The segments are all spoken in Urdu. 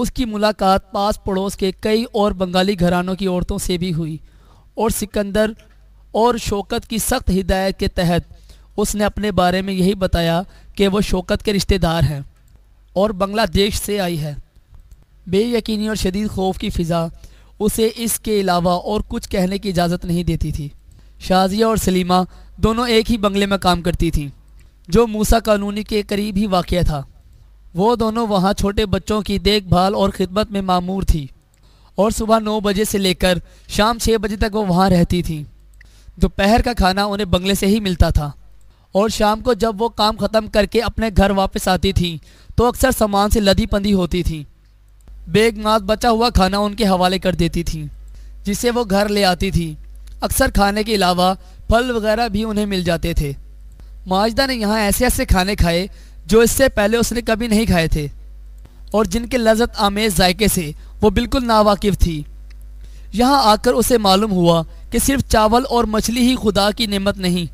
اس کی ملاقات پاس پڑوس کے کئی اور بنگالی گھرانوں کی عورتوں سے بھی ہوئی اور سکندر اور شوکت کی سخت ہدایت کے تحت اس نے اپنے بارے میں یہی بتایا کہ وہ شوکت کے رشتہ دار ہیں اور بنگلہ دیش سے آئی ہے۔ بے یقینی اور شدید خوف کی فضا اسے اس کے علاوہ اور کچھ کہنے کی اجازت نہیں دیتی تھی۔ شازیہ اور سلیمہ دونوں ایک ہی بنگلے میں کام کرتی تھیں جو موسیٰ کالونی کے قریب ہی واقع تھا۔ وہ دونوں وہاں چھوٹے بچوں کی دیکھ بھال اور خدمت میں مامور تھی اور صبح 9 بجے سے لے کر شام 6 بجے تک وہ وہاں رہتی تھیں۔ دوپہر کا کھانا انہیں بنگلے سے ہی ملتا تھا اور شام کو جب وہ کام ختم کر کے اپنے گھر واپس آتی تھیں تو اکثر سامان سے لدی پندی ہوتی تھیں۔ بیگمات بچا ہوا کھانا ان کے حوالے کر دیتی تھیں جسے وہ گھر لے آتی تھیں۔ اکثر کھانے کے علاوہ پھل وغیرہ بھی انہیں مل جاتے تھے۔ ماجدہ نے یہاں ایسے ایسے کھانے کھائے جو اس سے پہلے اس نے کبھی نہیں کھائے تھے اور جن کے لذت آمیز ذائقے سے وہ بالکل ناواقف تھی۔ یہاں آ کر اسے معلوم ہوا کہ صرف چاول اور مچھلی ہی خدا کی نعمت نہیں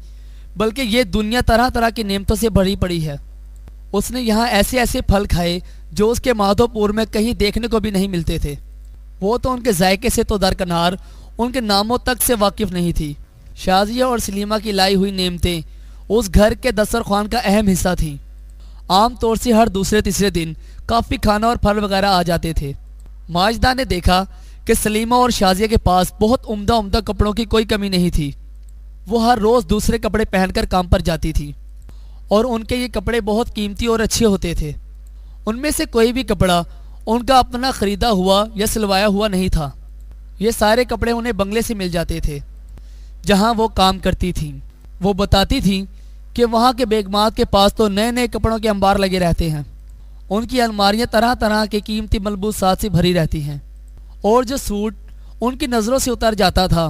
بلکہ یہ دنیا طرح طرح کی نعمتوں سے بھری پڑی ہے۔ اس نے یہاں ایسے ایسے پھل کھائے جو اس کے مادھو پور میں کہیں دیکھنے کو بھی نہیں ملتے تھے۔ وہ تو ان کے ذائقے سے تو درکنار ان کے ناموں تک سے واقف نہیں تھی۔ شازیہ اور سلیمہ کی لائی ہوئی نعمتیں اس گھر کے دسترخوان کا اہم حصہ تھیں۔ عام طور سے ہر دوسرے تیسرے دن کافی کھانا اور پھل وغیرہ آ جاتے تھے۔ ماجدہ نے دیکھا کہ سلیمہ اور شازیہ کے پاس بہت عمدہ کپڑوں کی کوئی کمی نہیں تھی۔ وہ ہر روز دوسرے کپڑے پہن کر کام پر جاتی تھی اور ان کے یہ کپڑے بہت قیمتی اور اچھے ہوتے تھے۔ ان میں سے کوئی بھی کپڑا ان کا اپنا خریدا ہوا یا سلوایا ہوا نہیں تھا۔ یہ سارے کپڑے انہیں بنگلے سے مل جاتے تھے جہاں وہ کام کرتی تھیں۔ وہ بتاتی تھیں کہ وہاں کے بیگمات کے پاس تو نئے نئے کپڑوں کے انبار لگے رہتے ہیں۔ ان کی الماریاں طرح طرح کے قیمتی ملبوسات سے بھری رہتی ہیں اور جو سوٹ ان کی نظروں سے اتر جاتا تھا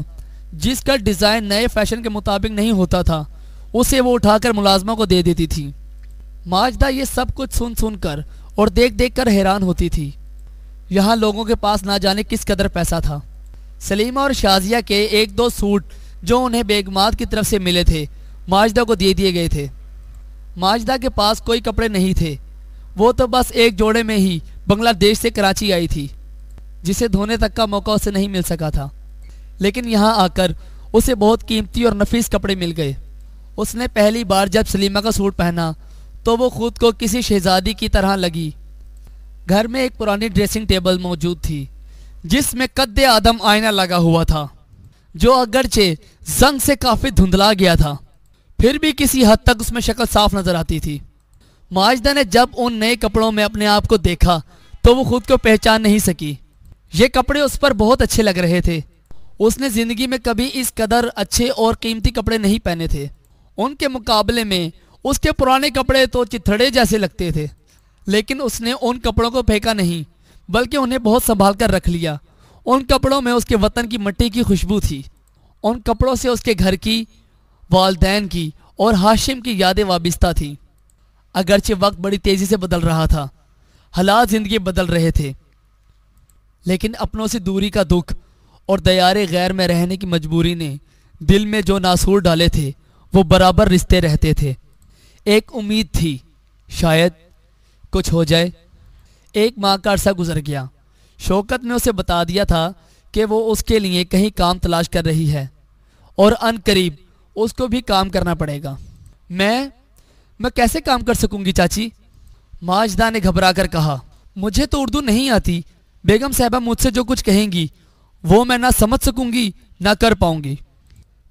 جس کا ڈیزائن نئے فیشن کے مطابق نہیں ہوتا تھا اسے وہ اٹھا کر ملازموں کو دے دیتی تھی۔ ماجدہ یہ سب کچھ سن کر اور دیکھ کر حیران ہوتی تھی۔ یہاں لوگوں کے پاس نہ جانے کس قدر پیسہ تھا۔ سلیمہ اور شازیہ کے 1-2 سوٹ جو انہیں بیگمات کی طرف سے ملے تھے ماجدہ کو دے دیے گئے تھے۔ ماجدہ کے پاس کوئی کپڑے نہیں تھے۔ وہ تو بس ایک جوڑے میں ہی بنگلہ دیش سے کراچی آئی تھی جسے دھونے تک کا موقع اسے نہیں مل سکا تھا، لیکن یہاں آ کر اسے بہت قیمتی اور نفیس کپڑے مل گئے۔ اس نے پہلی بار جب سلیمہ کا سوٹ پہنا تو وہ خود کو کسی شہزادی کی طرح لگی۔ گھر میں ایک پرانی ڈریسنگ ٹیبل موجود تھی جس میں قد آدم آئینہ لگا ہوا تھا جو اگرچہ زنگ سے کافی دھندلا گیا تھا پھر بھی کسی حد تک اس میں شکل صاف نظر آتی تھی۔ ماجدہ نے جب ان نئے کپڑوں میں اپنے آپ کو دیکھا تو وہ خود کو پہچان نہیں سکی۔ یہ کپڑے اس پر بہت اچھے لگ رہے تھے۔ اس نے زندگی میں کبھی اس قدر اچھے اور قیمتی کپڑے نہیں پہنے تھے۔ ان کے مقابلے میں اس کے پرانے کپڑے تو چتھڑے جیسے لگتے تھے، لیکن اس نے ان کپڑوں کو پھینکا نہیں بلکہ انہیں بہت سنبھال کر رکھ لیا۔ ان کپڑوں میں اس کے وطن کی مٹی کی خوشبو تھی۔ ان کپڑوں سے اس کے گھر کی، والدین کی اور ہاشم کی یادیں وابستہ تھیں۔ اگرچہ وقت بڑی تیزی سے بدل رہا تھا، حالات زندگی بدل رہے تھے، لیکن اپنوں سے دوری کا دکھ اور دیار غیر میں رہنے کی مجبوری نے دل میں جو ناسور ڈالے تھے وہ برابر رشتے رہتے تھے۔ ایک امید تھی شاید کچھ ہو جائے۔ 1 ماہ کا عرصہ گزر گیا۔ شوکت نے اسے بتا دیا تھا کہ وہ اس کے لیے کہیں کام تلاش کر رہی ہے اور ان قریب اس کو بھی کام کرنا پڑے گا۔ میں کیسے کام کر سکوں گی چاچی؟ ماجدہ نے گھبرا کر کہا۔ مجھے تو اردو نہیں آتی۔ بیگم صاحبہ مجھ سے جو کچھ کہیں گی وہ میں نہ سمجھ سکوں گی نہ کر پاؤں گی۔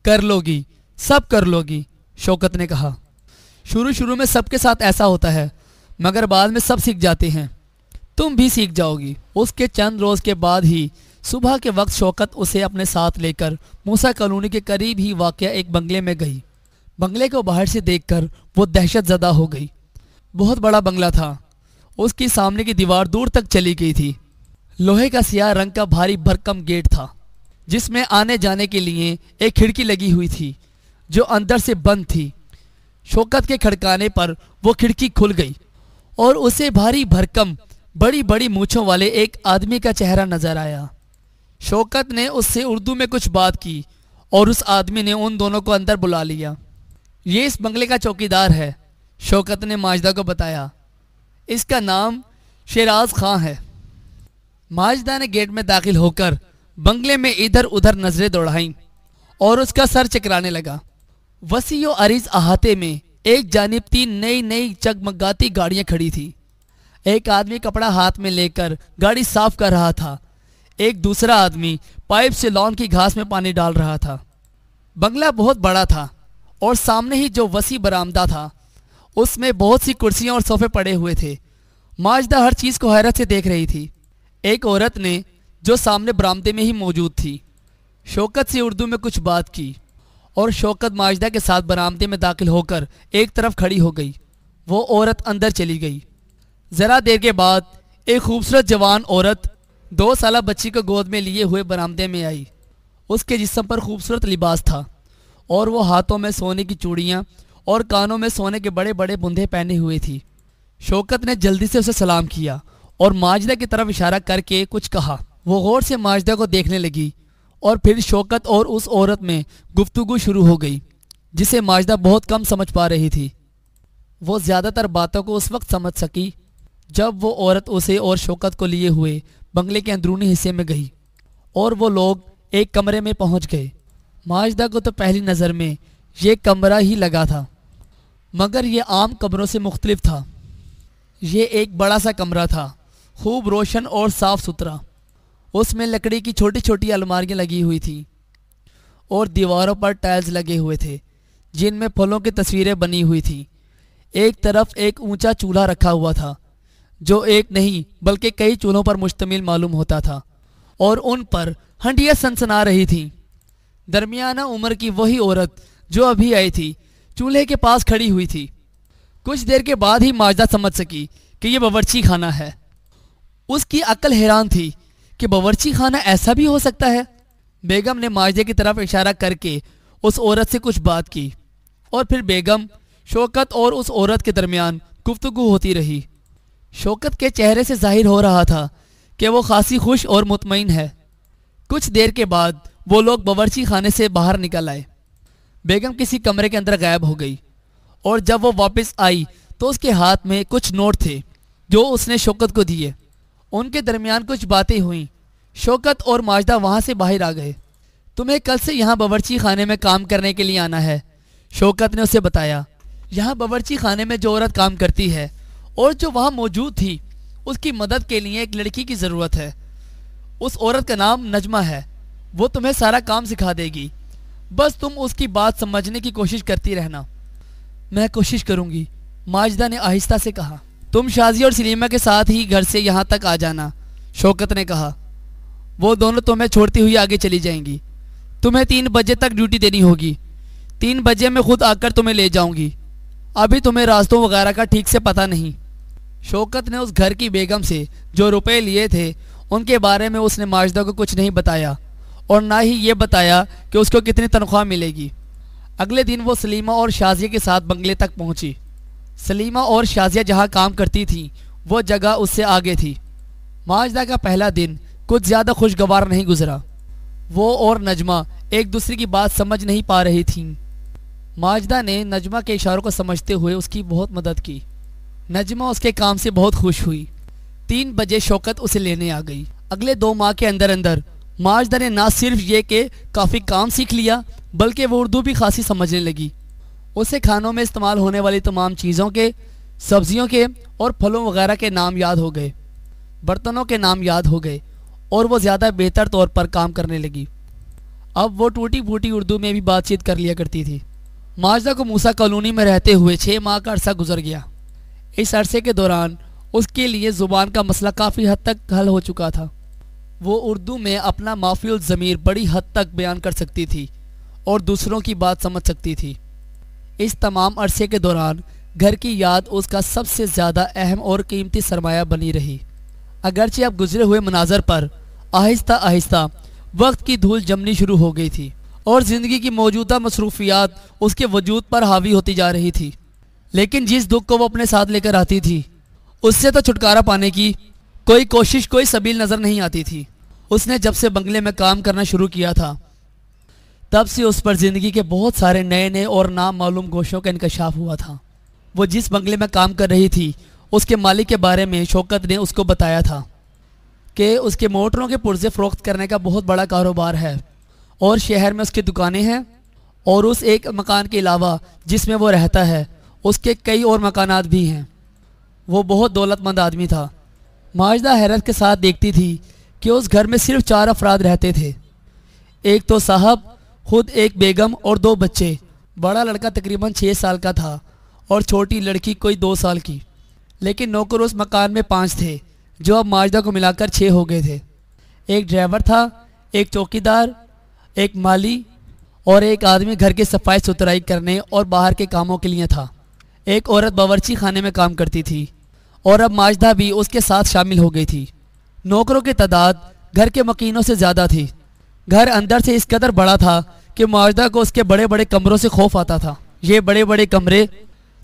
کر لو گی، سب کر لو گی، شوکت نے کہا۔ شروع میں سب کے ساتھ ایسا ہوتا ہے مگر بعد میں سب سیکھ جاتے ہیں۔ تم بھی سیکھ جاؤ گی۔ اس کے چند روز کے بعد ہی صبح کے وقت شوکت اسے اپنے ساتھ لے کر موسیٰ کالونی کے قریب ہی واقع ایک بنگلے میں گئی۔ بنگلے کو باہر سے دیکھ کر وہ دہشت زدہ ہو گئی۔ بہت بڑا بنگلہ تھا۔ اس کی سامنے کی دیوار دور تک چلی گئی تھی۔ لوہے کا سیاہ رنگ کا بھاری بھرکم گیٹ تھا جس میں آنے جانے کے لیے ایک کھڑکی لگی ہوئی تھی جو اندر سے بند تھی۔ شوکت کے کھڑکانے پر وہ کھڑکی کھل گئی اور اسے بھاری بھرکم بڑی بڑی مونچھوں والے ایک آدمی کا چہرہ نظر آیا۔ شوکت نے اس سے اردو میں کچھ بات کی اور اس آدمی نے ان دونوں کو اندر بلا لیا۔ یہ اس بنگلے کا چوکیدار ہے، شوکت نے ماجدہ کو بتایا۔ اس کا نام شیراز خان ہے۔ ماجدہ نے گیٹ میں داخل ہو کر بنگلے میں ادھر ادھر نظریں دوڑائیں اور اس کا سر چکرانے لگا۔ وسیع و عریض احاطے میں ایک جانب 3 نئی نئی چگمگاتی گاڑیاں کھڑی تھی۔ ایک آدمی کپڑا ہاتھ میں لے کر گاڑی صاف کر رہا تھا، ایک دوسرا آدمی پائپ سے لان کی گھاس میں پانی ڈال رہا تھا۔ بنگلہ بہت بڑا تھا اور سامنے ہی جو وسیع برآمدہ تھا اس میں بہت سی کرسیاں اور صوفے پڑے ہوئے تھے۔ ماجدہ ہر چیز کو حیرت سے دیکھ رہی تھی۔ ایک عورت نے جو سامنے برآمدے میں ہی موجود تھی شوکت سے اردو میں کچھ بات کی اور شوکت ماجدہ کے ساتھ برآمدے میں داخل ہو کر ایک طرف کھڑی ہو گئی۔ وہ عورت اندر چلی گئی۔ ذرا دیر کے بعد ایک خوبصورت جوان عورت 2 سالہ بچی کو گود میں لیے ہوئے برآمدے میں آئی۔ اس کے جسم پر خوبصورت لباس تھا اور وہ ہاتھوں میں سونے کی چوڑیاں اور کانوں میں سونے کے بڑے بڑے بندھے پہنے ہوئے تھی۔ شوکت نے جلدی سے اسے سلام کیا اور ماجدہ کی طرف اشارہ کر کے کچھ کہا۔ وہ غور سے ماجدہ کو دیکھنے لگی اور پھر شوکت اور اس عورت میں گفتگو شروع ہو گئی جسے ماجدہ بہت کم سمجھ پا رہی تھی۔ وہ زیادہ تر باتوں کو اس وقت سمجھ سکی جب وہ عورت اسے اور شوکت کو لیے ہوئے بنگلے کے اندرونی حصے میں گئی اور وہ لوگ ایک کمرے میں پہنچ گئے۔ ماجدہ کو تو پہلی نظر میں یہ کمرہ ہی لگا تھا، مگر یہ عام کمروں سے مختلف تھا۔ یہ ایک بڑا سا کمرہ تھا، خوب روشن اور صاف ستھرا۔ اس میں لکڑی کی چھوٹی چھوٹی الماریاں لگی ہوئی تھیں اور دیواروں پر ٹائلز لگے ہوئے تھے جن میں پھلوں کی تصویریں بنی ہوئی تھیں۔ ایک طرف ایک اونچا چولہا رکھا ہوا تھا جو ایک نہیں بلکہ کئی چولہوں پر مشتمل معلوم ہوتا تھا اور ان پر ہنڈیاں سنسنا رہی تھیں۔ درمیانہ عمر کی وہی عورت جو ابھی آئی تھی چولہے کے پاس کھڑی ہوئی تھی۔ کچھ دیر کے بعد ہی ماجدہ سمجھ سکی کہ یہ باورچی خانہ ہے۔ اس کی عقل حیران تھی کہ باورچی خانہ ایسا بھی ہو سکتا ہے۔ بیگم نے ماجدہ کی طرف اشارہ کر کے اس عورت سے کچھ بات کی اور پھر بیگم، شوکت اور اس عورت کے درمیان گفتگو ہوتی رہی۔ شوکت کے چہرے سے ظاہر ہو رہا تھا کہ وہ خاصی خوش اور مطمئن ہے۔ کچھ دیر کے بعد وہ لوگ باورچی خانے سے باہر نکل آئے۔ بیگم کسی کمرے کے اندر غائب ہو گئی اور جب وہ واپس آئی تو اس کے ہاتھ میں کچھ نوٹ تھے جو اس نے شوکت کو دیے۔ ان کے درمیان کچھ باتیں ہوئیں۔ شوکت اور ماجدہ وہاں سے باہر آ گئے۔ تمہیں کل سے یہاں باورچی خانے میں کام کرنے کے لیے آنا ہے، شوکت نے اسے بتایا۔ یہاں باورچی خانے میں جو عورت کام کرتی ہے اور جو وہاں موجود تھی اس کی مدد کے لیے ایک لڑکی کی ضرورت ہے۔ اس عورت کا نام نجمہ ہے۔ وہ تمہیں سارا کام سکھا دے گی، بس تم اس کی بات سمجھنے کی کوشش کرتی رہنا۔ میں کوشش کروں گی، ماجدہ نے آہستہ سے کہا۔ تم شازیہ اور سلیمہ کے ساتھ ہی گھر سے یہاں تک آ جانا، شوکت نے کہا۔ وہ دونوں تمہیں چھوڑتی ہوئی آگے چلی جائیں گی۔ تمہیں 3 بجے تک ڈیوٹی دینی ہوگی۔ 3 بجے میں خود آ کر تمہیں لے جاؤں گی۔ ابھی تمہیں راستوں وغیرہ کا ٹھیک سے پتہ نہیں۔ شوکت نے اس گھر کی بیگم سے جو روپے لیے تھے ان کے بارے میں اس نے ماجدہ کو کچھ نہیں بتایا اور نہ ہی یہ بتایا کہ اس کو کتنی تنخواہ ملے گی۔ اگلے دن وہ سلیمہ اور شازیہ کے ساتھ بنگلے تک پہنچی۔ سلیمہ اور شازیہ جہاں کام کرتی تھیں وہ جگہ اس سے آگے تھی۔ ماجدہ کا پہلا دن کچھ زیادہ خوشگوار نہیں گزرا۔ وہ اور نجمہ ایک دوسرے کی بات سمجھ نہیں پا رہی تھیں۔ ماجدہ نے نجمہ کے اشاروں کو سمجھتے ہوئے اس کی بہت مدد کی۔ نجمہ اس کے کام سے بہت خوش ہوئی۔ 3 بجے شوکت اسے لینے آ گئی۔ اگلے 2 ماہ کے اندر اندر ماجدہ نے نہ صرف یہ کہ کافی کام سیکھ لیا بلکہ وہ اردو بھی خاصی سمجھنے لگی۔ اسے کھانوں میں استعمال ہونے والی تمام چیزوں کے، سبزیوں کے اور پھلوں وغیرہ کے نام یاد ہو گئے، برتنوں کے نام یاد ہو گئے اور وہ زیادہ بہتر طور پر کام کرنے لگی۔ اب وہ ٹوٹی پھوٹی اردو میں بھی بات چیت کر لیا کرتی تھی۔ ماجدہ کو موسیٰ کالونی میں رہتے ہوئے 6 ماہ کا عرصہ گزر گیا۔ اس عرصے کے دوران اس کے لیے زبان کا مسئلہ کافی حد تک حل ہو چکا تھا۔ وہ اردو میں اپنا مافی الضمیر بڑی حد تک بیان کر سکتی تھی اور دوسروں کی بات سمجھ سکتی تھی۔ اس تمام عرصے کے دوران گھر کی یاد اس کا سب سے زیادہ اہم اور قیمتی سرمایہ بنی رہی۔ اگرچہ اب گزرے ہوئے مناظر پر آہستہ آہستہ وقت کی دھول جمنی شروع ہو گئی تھی اور زندگی کی موجودہ مصروفیات اس کے وجود پر حاوی ہوتی جا رہی تھی، لیکن جس دکھ کو وہ اپنے ساتھ لے کر آتی تھی اس سے تو چھٹکارا پانے کی کوئی کوشش، کوئی سبیل نظر نہیں آتی تھی۔ اس نے جب سے بنگلے میں کام کرنا شروع کیا تھا تب سے اس پر زندگی کے بہت سارے نئے نئے اور نام معلوم گوشوں کا انکشاف ہوا تھا۔ وہ جس بنگلے میں کام کر رہی تھی اس کے مالک کے بارے میں شوکت نے اس کو بتایا تھا کہ اس کے موٹروں کے پرزے فروخت کرنے کا بہت بڑا کاروبار ہے اور شہر میں اس کی دکانیں ہیں، اور اس ایک مکان کے علاوہ جس میں وہ رہتا ہے اس کے کئی اور مکانات بھی ہیں۔ وہ بہت دولت مند آدمی تھا۔ ماجدہ حیرت کے ساتھ دیکھتی تھی کہ اس گھر میں صرف 4 افراد رہتے تھے، ایک تو صاحب، خود ایک بیگم اور 2 بچے۔ بڑا لڑکا تقریباً 6 سال کا تھا اور چھوٹی لڑکی کوئی 2 سال کی، لیکن نوکر اس مکان میں 5 تھے جو اب ماجدہ کو ملا کر 6 ہو گئے تھے۔ ایک ڈرائیور تھا، ایک چوکیدار، ایک مالی اور ایک آدمی گھر کی صفائی ستھرائی کرنے اور باہر کے کاموں کے لیے تھا۔ ایک عورت باورچی خانے میں کام کرتی تھی اور اب ماجدہ بھی اس کے ساتھ شامل ہو گئی تھی۔ نوکروں کی تعداد گھر کے مکینوں سے زیادہ تھی۔ گھر اندر سے اس قدر بڑا تھا کہ ماجدہ کو اس کے بڑے بڑے کمروں سے خوف آتا تھا۔ یہ بڑے بڑے کمرے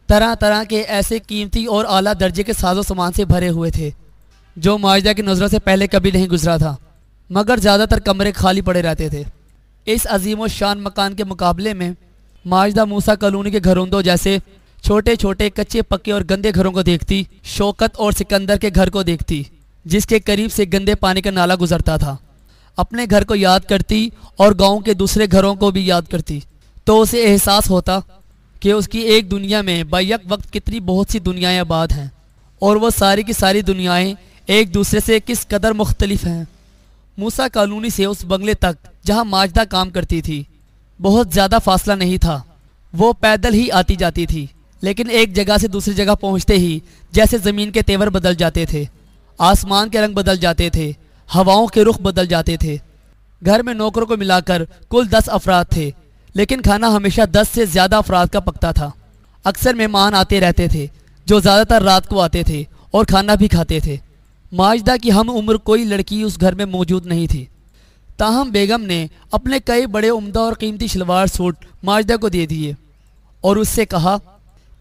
طرح طرح کے ایسے قیمتی اور اعلیٰ درجے کے ساز و سامان سے بھرے ہوئے تھے جو ماجدہ کی نظروں سے پہلے کبھی نہیں گزرا تھا، مگر زیادہ تر کمرے خالی پڑے رہتے تھے۔ اس عظیم و شان مکان کے مقابلے میں ماجدہ موسیٰ کالونی کے گھروندوں جیسے چھوٹے چھوٹے کچے پکے اور گندے گھروں کو دیکھتی، شوکت اور سکندر کے گھر کو دیکھتی جس کے قریب سے گندے پانی کا نالا گزرتا تھا، اپنے گھر کو یاد کرتی اور گاؤں کے دوسرے گھروں کو بھی یاد کرتی تو اسے احساس ہوتا کہ اس کی ایک دنیا میں بیک وقت کتنی بہت سی دنیایں آباد ہیں اور وہ ساری کی ساری دنیایں ایک دوسرے سے کس قدر مختلف ہیں۔ موسیٰ کالونی سے اس بنگلے تک جہاں ماجدہ کام کرتی تھی بہت زیادہ فاصلہ نہیں تھا۔ وہ پیدل ہی آتی جاتی تھی، لیکن ایک جگہ سے دوسری جگہ پہنچتے ہی جیسے زمین کے تیور بدل جاتے تھے، آسمان کے رنگ بدل جاتے تھے، ہواؤں کے رخ بدل جاتے تھے۔ گھر میں نوکروں کو ملا کر کل 10 افراد تھے، لیکن کھانا ہمیشہ 10 سے زیادہ افراد کا پکتا تھا۔ اکثر مہمان آتے رہتے تھے جو زیادہ تر رات کو آتے تھے اور کھانا بھی کھاتے تھے۔ ماجدہ کی ہم عمر کوئی لڑکی اس گھر میں موجود نہیں تھی، تاہم بیگم نے اپنے کئی بڑے عمدہ اور قیمتی شلوار سوٹ ماجدہ کو دے دیے اور اس سے کہا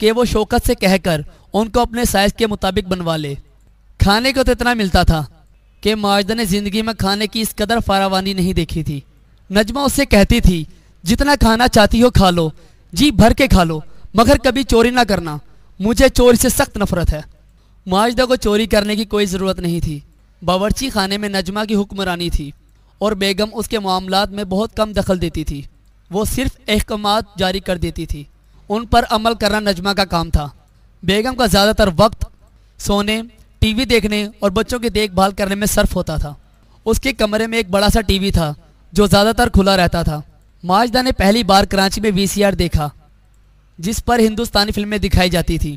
کہ وہ شوکت سے کہہ کر ان کو اپنے سائز کے مطابق بنوا لے۔ کھانے کو تو اتنا ملتا تھا کہ ماجدہ نے زندگی میں کھانے کی اس قدر فراوانی نہیں دیکھی تھی۔ نجمہ اس سے کہتی تھی جتنا کھانا چاہتی ہو کھا لو، جی بھر کے کھا لو، مگر کبھی چوری نہ کرنا، مجھے چوری سے سخت نفرت ہے۔ ماجدہ کو چوری کرنے کی کوئی ضرورت نہیں تھی۔ باورچی خانے میں نجمہ کی حکمرانی تھی اور بیگم اس کے معاملات میں بہت کم دخل دیتی تھی۔ وہ صرف احکامات جاری کر دیتی تھی، ان پر عمل کرنا نجمہ کا کام تھا۔ بیگم کا زیادہ تر وقت سونے، ٹی وی دیکھنے اور بچوں کی دیکھ بھال کرنے میں صرف ہوتا تھا۔ اس کے کمرے میں ایک بڑا سا ٹی وی تھا جو زیادہ تر کھلا رہتا تھا۔ ماجدہ نے پہلی بار کراچی میں VCR دیکھا جس پر ہندوستانی فلمیں دکھائی جاتی تھی۔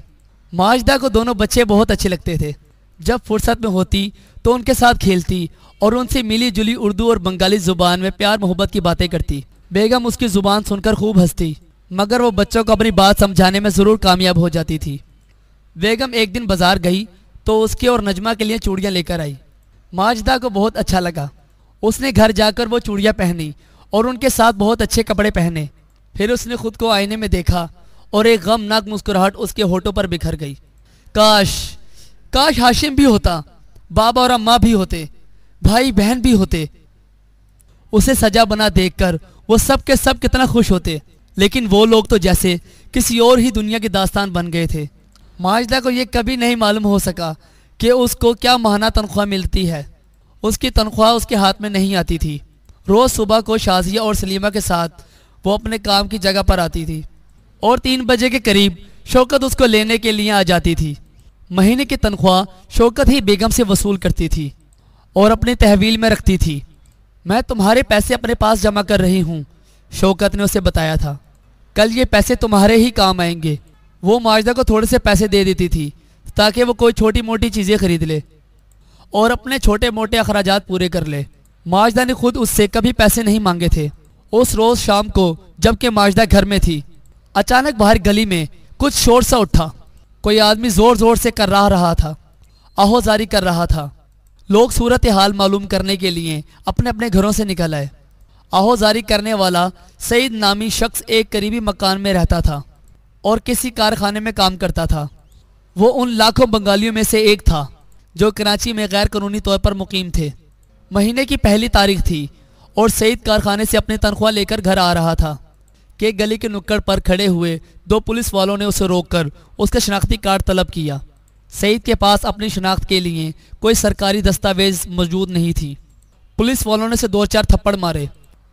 ماجدہ کو دونوں بچے بہت اچھے لگتے تھے۔ جب فرصت میں ہوتی تو ان کے ساتھ کھیلتی اور ان سے ملی جلی اردو اور بنگالی زبان میں پیار محبت کی باتیں کرتی۔ بیگم اس کی زبان سن کر خوب ہنستی، مگر وہ بچوں کو اپنی بات سمجھانے میں ضرور کامیاب ہو جاتی تھی۔ بیگم ایک دن بازار گئی تو اس کے اور نجمہ کے لیے چوڑیاں لے کر آئی۔ ماجدہ کو بہت اچھا لگا۔ اس نے گھر جا کر وہ چوڑیاں پہنی اور ان کے ساتھ بہت اچھے کپڑے پہنے۔ پھر اس نے خود کو آئینے میں دیکھا اور ایک غمناک مسکراہٹ اس کے ہونٹوں پر بکھر گئی۔ کاش ہاشم بھی ہوتا، بابا اور اماں بھی ہوتے، بھائی بہن بھی ہوتے۔ اسے سجا بنا دیکھ کر وہ سب کے سب کتنا خوش ہوتے، لیکن وہ لوگ تو جیسے کسی اور ہی دنیا کی داستان بن گئے تھے۔ ماجدہ کو یہ کبھی نہیں معلوم ہو سکا کہ اس کو کیا ماہانہ تنخواہ ملتی ہے۔ اس کی تنخواہ اس کے ہاتھ میں نہیں آتی تھی۔ روز صبح کو شازیہ اور سلیمہ کے ساتھ وہ اپنے کام کی جگہ پر آتی تھی اور 3 بجے کے قریب شوکت اس کو لینے کے لیے آ جاتی تھی۔ مہینے کی تنخواہ شوکت ہی بیگم سے وصول کرتی تھی اور اپنے تحویل میں رکھتی تھی۔ میں تمہارے پیسے اپنے پاس جمع کر رہی ہوں، شوکت نے اسے بتایا تھا۔ کل یہ پیسے تمہارے ہی کام آئیں گے۔ وہ ماجدہ کو تھوڑے سے پیسے دے دیتی تھی تاکہ وہ کوئی چھوٹی موٹی چیزیں خرید لے اور اپنے چھوٹے موٹے اخراجات پورے کر لے۔ ماجدہ نے خود اس سے کبھی پیسے نہیں مانگے تھے۔ اس روز شام کو جب کہ ماجدہ گھر میں تھی، اچانک باہر گلی میں کچھ شور سا اٹھا۔ کوئی آدمی زور زور سے کر رہا تھا، آہوزاری کر رہا تھا۔ لوگ صورتحال معلوم کرنے کے لیے اپنے اپنے گھروں سے نکل آئے۔ آہوزاری کرنے والا سعید نامی شخص ایک قریبی مکان میں رہتا تھا اور کسی کارخانے میں کام کرتا تھا۔ وہ ان لاکھوں بنگالیوں میں سے ایک تھا جو کراچی میں غیر قانونی طور پر مقیم تھے۔ مہینے کی پہلی تاریخ تھی اور سعید کارخانے سے اپنی تنخواہ لے کر گھر آ رہا تھا کہ گلی کے نکڑ پر کھڑے ہوئے 2 پولیس والوں نے اسے روک کر اس کا شناختی کارڈ طلب کیا۔ سعید کے پاس اپنی شناخت کے لیے کوئی سرکاری دستاویز موجود نہیں تھی۔ پولیس والوں نے اسے 2-4 تھپڑ مارے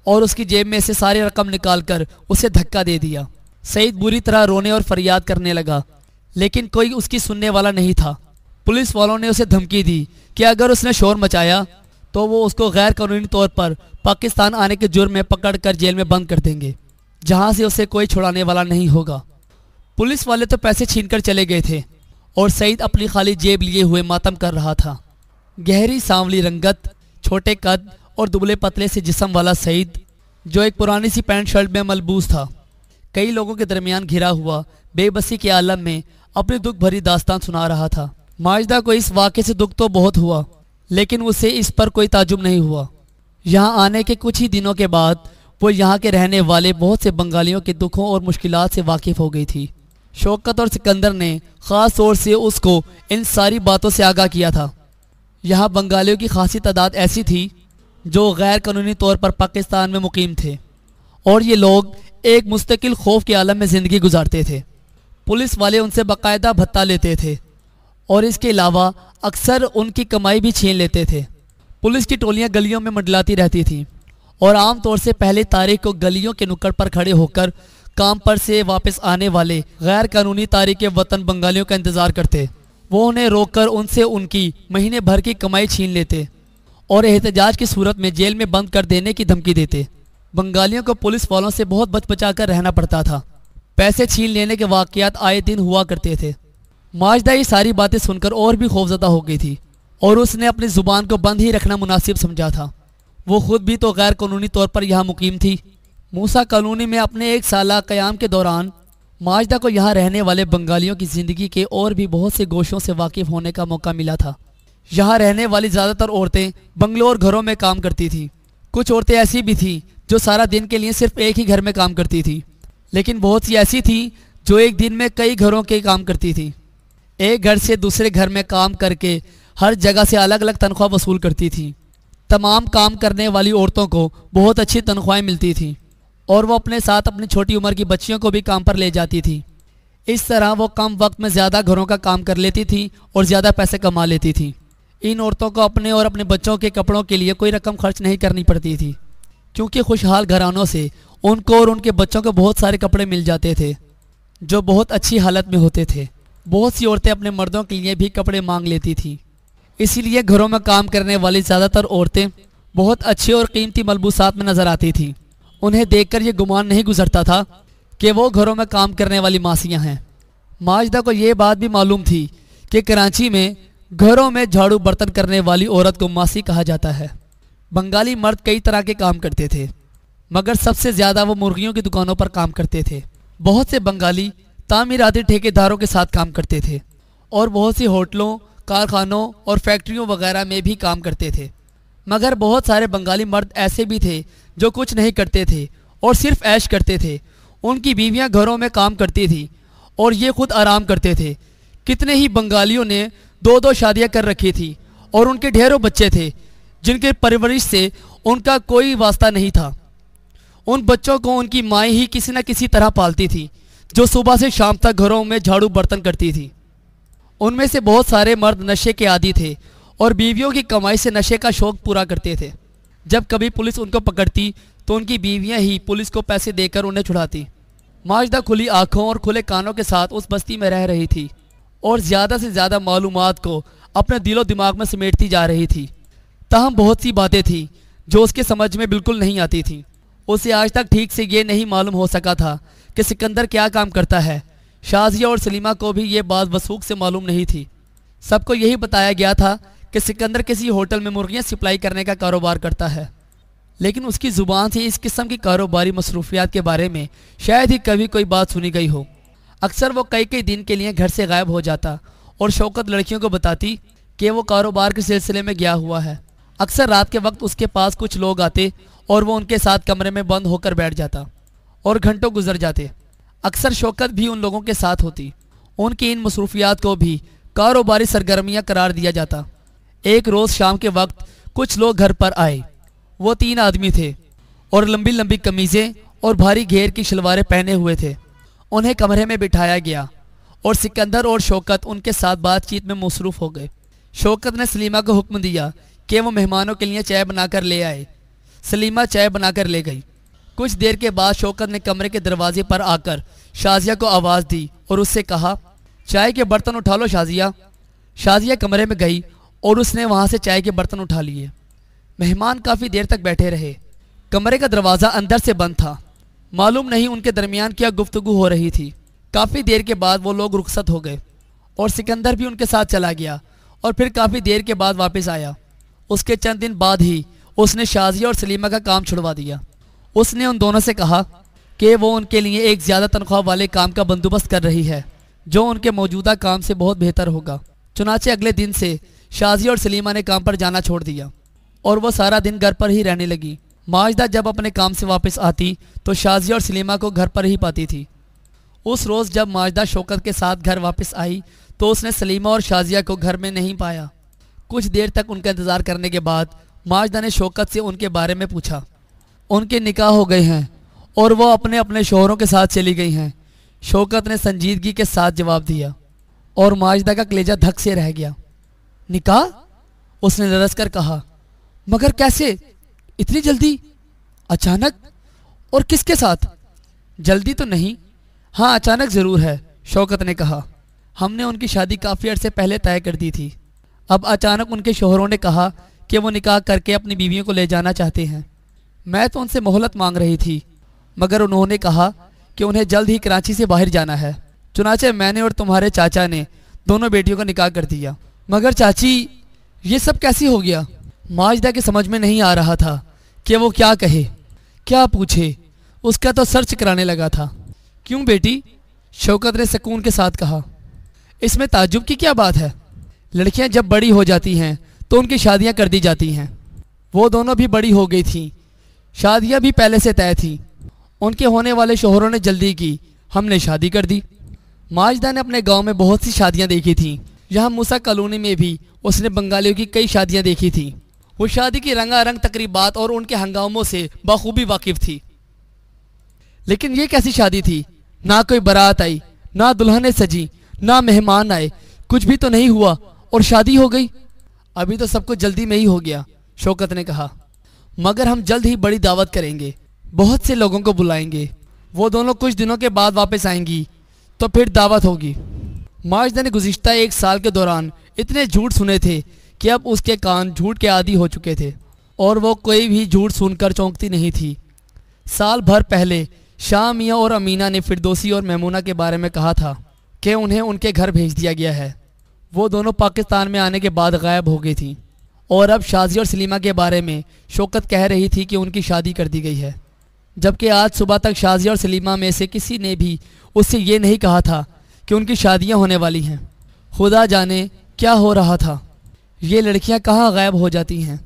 اور اس کی جیب میں سے ساری رقم نکال کر اسے دھکا دے دیا۔ سعید بری طرح رونے اور فریاد کرنے لگا، لیکن کوئی اس کی سننے والا نہیں تھا۔ پولیس والوں نے اسے دھمکی دی کہ اگر اس نے شور مچایا تو وہ اس کو غیر قانونی طور پر پاکستان آنے کے جرم میں پکڑ کر جیل میں بند کر دیں گے، جہاں سے اسے کوئی چھڑانے والا نہیں ہوگا۔ پولیس والے تو پیسے چھین کر چلے گئے تھے اور سعید اپنی خالی جیب لیے ہوئے ماتم کر رہا تھا۔ گہری سانولی رنگت، چھوٹے قد اور دبلے پتلے سے جسم والا سعید، جو ایک پرانی سی پینٹ شرٹ میں ملبوس تھا، کئی لوگوں کے درمیان گھرا ہوا بے بسی کے عالم میں اپنی دکھ بھری داستان سنا رہا تھا۔ ماجدہ کو اس واقعے سے دکھ تو بہت ہوا، لیکن اسے اس پر کوئی تعجب نہیں ہوا۔ یہاں آنے کے کچھ ہی دنوں کے بعد وہ یہاں کے رہنے والے بہت سے بنگالیوں کے دکھوں اور مشکلات سے واقف ہو گئی تھی۔ شوکت اور سکندر نے خاص طور سے اس کو ان ساری باتوں سے آگاہ کیا تھا۔ یہاں بنگالیوں کی خاصی تعداد ایسی تھی جو غیر قانونی طور پر پاکستان میں مقیم تھے، اور یہ لوگ ایک مستقل خوف کے عالم میں زندگی گزارتے تھے۔ پولیس والے ان سے باقاعدہ بھتہ لیتے تھے اور اس کے علاوہ اکثر ان کی کمائی بھی چھین لیتے تھے۔ پولیس کی ٹولیاں گلیوں میں منڈلاتی رہتی تھیں اور عام طور سے پہلی تاریخ کو گلیوں کے نکڑ پر کھڑے ہو کر کام پر سے واپس آنے والے غیر قانونی تارک وطن بنگالیوں کا انتظار کرتے۔ وہ انہیں روک کر ان سے ان کی مہینے بھر کی کمائی چھین لیتے اور احتجاج کی صورت میں جیل میں بند کر دینے کی دھمکی دیتے۔ بنگالیوں کو پولیس والوں سے بہت بچ بچا کر رہنا پڑتا تھا۔ پیسے چھین لینے کے واقعات آئے دن ہوا کرتے تھے۔ ماجدہ یہ ساری باتیں سن کر اور بھی خوفزدہ ہو گئی تھی اور اس نے اپنی زبان کو بند ہی رکھنا مناسب سمجھا تھا۔ وہ خود بھی تو غیر قانونی طور پر یہاں مقیم تھی۔ موسیٰ کالونی میں اپنے 1 سالہ قیام کے دوران ماجدہ کو یہاں رہنے والے بنگالیوں کی زندگی کے اور بھی بہت سے گوشوں سے واقف ہونے کا موقع ملا تھا۔ یہاں رہنے والی زیادہ تر عورتیں بنگلوں اور گھروں میں کام کرتی تھیں۔ کچھ عورتیں ایسی بھی تھیں جو سارا دن کے لیے صرف ایک ہی گھر میں کام کرتی تھیں، لیکن بہت سی ایسی تھیں جو ایک دن میں کئی گھروں کے کام کرتی تھیں۔ ایک گھر سے دوسرے گھر میں کام کر کے ہر جگہ سے الگ الگ تنخواہ وصول کرتی تھیں۔ تمام کام کرنے والی عورتوں کو بہت اچھی تنخواہیں ملتی تھیں اور وہ اپنے ساتھ اپنی چھوٹی عمر کی بچیوں کو بھی کام پر لے جاتی تھیں۔ اس طرح وہ کم وقت میں زیادہ گھروں کا کام کر لیتی تھیں اور زیادہ پیسے کما لیتی تھیں۔ ان عورتوں کو اپنے اور اپنے بچوں کے کپڑوں کے لیے کوئی رقم خرچ نہیں کرنی پڑتی تھی، کیونکہ خوشحال گھرانوں سے ان کو اور ان کے بچوں کو بہت سارے کپڑے مل جاتے تھے جو بہت اچھی حالت میں ہوتے تھے۔ بہت سی عورتیں اپنے مردوں کے لیے بھی کپڑے مانگ لیتی تھیں، اسی لیے گھروں میں کام کرنے والی زیادہ تر عورتیں بہت اچھے اور قیمتی ملبوسات میں نظر آتی تھیں۔ انہیں دیکھ کر یہ گمان نہیں گزرتا تھا کہ وہ گھروں میں کام کرنے والی ماسیاں ہیں۔ ماجدہ کو یہ بات بھی معلوم تھی کہ کراچی میں گھروں میں جھاڑو برتن کرنے والی عورت کو ماسی کہا جاتا ہے۔ بنگالی مرد کئی طرح کے کام کرتے تھے، مگر سب سے زیادہ وہ مرغیوں کی دکانوں پر کام کرتے تھے۔ بہت سے بنگالی تعمیراتی ٹھیکیداروں کے ساتھ کام کرتے تھے اور بہت سی ہوٹلوں، کارخانوں اور فیکٹریوں وغیرہ میں بھی کام کرتے تھے۔ مگر بہت سارے بنگالی مرد ایسے بھی تھے جو کچھ نہیں کرتے تھے اور صرف عیش کرتے تھے۔ ان کی بیویاں گھروں میں کام کرتی تھیں اور یہ خود آرام کرتے تھے۔ کتنے ہی بنگالیوں نے 2 شادیاں کر رکھی تھی اور ان کے ڈھیروں بچے تھے جن کے پرورش سے ان کا کوئی واسطہ نہیں تھا۔ ان بچوں کو ان کی مائیں ہی کسی نہ کسی طرح پالتی تھی، جو صبح سے شام تک گھروں میں جھاڑو برتن کرتی تھی۔ ان میں سے بہت سارے مرد نشے کے عادی تھے اور بیویوں کی کمائی سے نشے کا شوق پورا کرتے تھے۔ جب کبھی پولیس ان کو پکڑتی تو ان کی بیویاں ہی پولیس کو پیسے دے کر انہیں چھڑاتی۔ ماجدہ کھلی آنکھوں اور کھلے کانوں کے ساتھ اس بستی میں رہ رہی تھی اور زیادہ سے زیادہ معلومات کو اپنے دل و دماغ میں سمیٹتی جا رہی تھی۔ تاہم بہت سی باتیں تھیں جو اس کے سمجھ میں بالکل نہیں آتی تھیں۔ اسے آج تک ٹھیک سے یہ نہیں معلوم ہو سکا تھا کہ سکندر کیا کام کرتا ہے۔ شازیہ اور سلیمہ کو بھی یہ بات وثوق سے معلوم نہیں تھی۔ سب کو یہی بتایا گیا تھا کہ سکندر کسی ہوٹل میں مرغیاں سپلائی کرنے کا کاروبار کرتا ہے، لیکن اس کی زبان سے اس قسم کی کاروباری مصروفیات کے بارے میں شاید ہی کبھی کوئی بات سنی گئی ہو۔ اکثر وہ کئی دن کے لیے گھر سے غائب ہو جاتا اور شوکت لڑکیوں کو بتاتی کہ وہ کاروبار کے سلسلے میں گیا ہوا ہے۔ اکثر رات کے وقت اس کے پاس کچھ لوگ آتے اور وہ ان کے ساتھ کمرے میں بند ہو کر بیٹھ جاتا اور گھنٹوں گزر جاتے۔ اکثر شوکت بھی ان لوگوں کے ساتھ ہوتی۔ ان کی ان مصروفیات کو بھی کاروباری سرگرمیاں قرار دیا جاتا۔ ایک روز شام کے وقت کچھ لوگ گھر پر آئے۔ وہ 3 آدمی تھے اور لمبی لمبی قمیضیں اور بھاری گھیر کی شلواریں پہنے ہوئے تھے۔ انہیں کمرے میں بٹھایا گیا اور سکندر اور شوکت ان کے ساتھ بات چیت میں مصروف ہو گئے۔ شوکت نے سلیمہ کو حکم دیا کہ وہ مہمانوں کے لیے چائے بنا کر لے آئے۔ سلیمہ چائے بنا کر لے گئی۔ کچھ دیر کے بعد شوکت نے کمرے کے دروازے پر آ کر شازیہ کو آواز دی اور اس سے کہا، چائے کے برتن اٹھا لو شازیہ۔ شازیہ کمرے میں گئی اور اس نے وہاں سے چائے کے برتن اٹھا لیے۔ مہمان کافی دیر تک بیٹھے رہے۔ کمرے کا دروازہ اندر سے بند تھا۔ معلوم نہیں ان کے درمیان کیا گفتگو ہو رہی تھی۔ کافی دیر کے بعد وہ لوگ رخصت ہو گئے اور سکندر بھی ان کے ساتھ چلا گیا اور پھر کافی دیر کے بعد واپس آیا۔ اس کے چند دن بعد ہی اس نے شازیہ اور سلیمہ کا کام چھڑوا دیا۔ اس نے ان دونوں سے کہا کہ وہ ان کے لیے ایک زیادہ تنخواہ والے کام کا بندوبست کر رہی ہے جو ان کے موجودہ کام سے بہت بہتر ہوگا۔ چنانچہ اگلے دن سے شازیہ اور سلیمہ نے کام پر جانا چھوڑ دیا اور وہ سارا دن گھر پر ہی رہنے لگی۔ ماجدہ جب اپنے کام سے واپس آتی تو شازیہ اور سلیمہ کو گھر پر ہی پاتی تھی۔ اس روز جب ماجدہ شوکت کے ساتھ گھر واپس آئی تو اس نے سلیمہ اور شازیہ کو گھر میں نہیں پایا۔ کچھ دیر تک ان کا انتظار کرنے کے بعد ماجدہ نے شوکت سے ان کے بارے میں پوچھا۔ ان کے نکاح ہو گئے ہیں اور وہ اپنے اپنے شوہروں کے ساتھ چلی گئی ہیں، شوکت نے سنجیدگی کے ساتھ جواب دیا اور ماجدہ کا کلیجہ دھک سے رہ گیا۔ نکاح؟ اس نے لرز کر کہا، مگر کیسے؟ اتنی جلدی؟ اچانک؟ اور کس کے ساتھ؟ جلدی تو نہیں، ہاں اچانک ضرور ہے، شوکت نے کہا۔ ہم نے ان کی شادی کافی عرصے پہلے طے کر دی تھی۔ اب اچانک ان کے شوہروں نے کہا کہ وہ نکاح کر کے اپنی بیویوں کو لے جانا چاہتے ہیں۔ میں تو ان سے مہلت مانگ رہی تھی مگر انہوں نے کہا کہ انہیں جلد ہی کراچی سے باہر جانا ہے۔ چنانچہ میں نے اور تمہارے چاچا نے دونوں بیٹیوں کا نکاح کر دیا۔ مگر چاچی، یہ سب کیسے ہو گیا؟ ماجدہ کے سمجھ میں نہیں آ رہا تھا کہ وہ کیا کہے، کیا پوچھے۔ اس کا تو سر چکرانے لگا تھا۔ کیوں بیٹی؟ شوکت نے سکون کے ساتھ کہا۔ اس میں تعجب کی کیا بات ہے؟ لڑکیاں جب بڑی ہو جاتی ہیں تو ان کی شادیاں کر دی جاتی ہیں۔ وہ دونوں بھی بڑی ہو گئی تھیں، شادیاں بھی پہلے سے طے تھیں۔ ان کے ہونے والے شوہروں نے جلدی کی، ہم نے شادی کر دی۔ ماجدہ نے اپنے گاؤں میں بہت سی شادیاں دیکھی تھیں۔ یہاں موسیٰ کالونی میں بھی اس نے بنگالیوں کی کئی شادیاں دیکھی تھیں۔ وہ شادی کی رنگا رنگ تقریبات اور ان کے ہنگاموں سے بخوبی واقف تھی۔ لیکن یہ کیسی شادی تھی؟ نہ کوئی بارات آئی، نہ دلہنیں سجی، نہ مہمان آئے، کچھ بھی تو نہیں ہوا اور شادی ہو گئی۔ ابھی تو سب کچھ جلدی میں ہی ہو گیا، شوکت نے کہا، مگر ہم جلد ہی بڑی دعوت کریں گے، بہت سے لوگوں کو بلائیں گے۔ وہ دونوں کچھ دنوں کے بعد واپس آئیں گی تو پھر دعوت ہوگی۔ ماجدہ نے گزشتہ 1 سال کے دوران اتنے جھوٹ سنے تھے کہ اب اس کے کان جھوٹ کے عادی ہو چکے تھے اور وہ کوئی بھی جھوٹ سن کر چونکتی نہیں تھی۔ سال بھر پہلے شاہ میاں اور امینہ نے فردوسی اور میمونہ کے بارے میں کہا تھا کہ انہیں ان کے گھر بھیج دیا گیا ہے۔ وہ دونوں پاکستان میں آنے کے بعد غائب ہو گئی تھیں اور اب شازیہ اور سلیمہ کے بارے میں شوکت کہہ رہی تھی کہ ان کی شادی کر دی گئی ہے، جبکہ آج صبح تک شازیہ اور سلیمہ میں سے کسی نے بھی اس سے یہ نہیں کہا تھا کہ ان کی شادیاں ہونے والی ہیں۔ خدا جانے کیا ہو رہا تھا، یہ لڑکیاں کہاں غائب ہو جاتی ہیں۔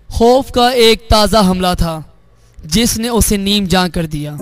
خوف کا ایک تازہ حملہ تھا جس نے اسے نیم جاں کر دیا۔